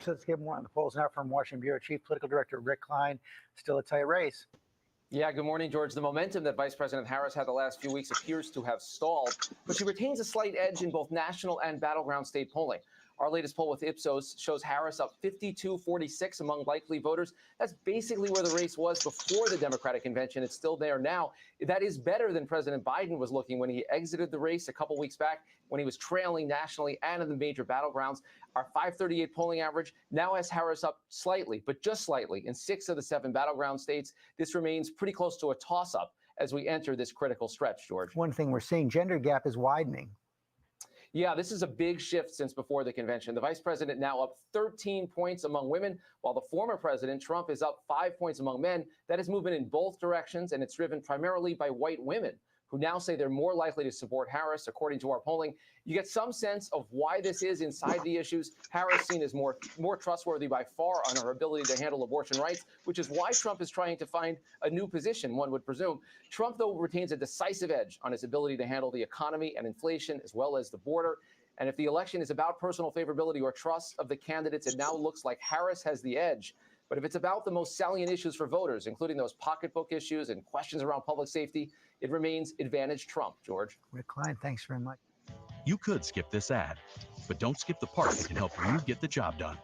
So let's get more on the polls now from Washington Bureau Chief Political Director Rick Klein. Still a tight race. Yeah, good morning, George. The momentum that Vice President Harris had the last few weeks appears to have stalled, but she retains a slight edge in both national and battleground state polling. Our latest poll with Ipsos shows Harris up 52-46 among likely voters. That's basically where the race was before the Democratic convention. It's still there now. That is better than President Biden was looking when he exited the race a couple weeks back, when he was trailing nationally and in the major battlegrounds. Our 538 polling average now has Harris up slightly, but just slightly, in 6 of the 7 battleground states. This remains pretty close to a toss-up as we enter this critical stretch, George. One thing we're seeing, gender gap is widening. Yeah, this is a big shift since before the convention. The vice president now up 13 points among women, while the former president, Trump, is up 5 points among men. That is movement in both directions, and it's driven primarily by white women, who now say they're more likely to support Harris, according to our polling. You get some sense of why this is inside the issues. Harris seen as more trustworthy by far on her ability to handle abortion rights, which is why Trump is trying to find a new position, one would presume. Trump, though, retains a decisive edge on his ability to handle the economy and inflation, as well as the border. And if the election is about personal favorability or trust of the candidates, it now looks like Harris has the edge. But if it's about the most salient issues for voters, including those pocketbook issues and questions around public safety, it remains advantage Trump, George. Rick Klein, thanks very much. You could skip this ad, but don't skip the part that can help you get the job done.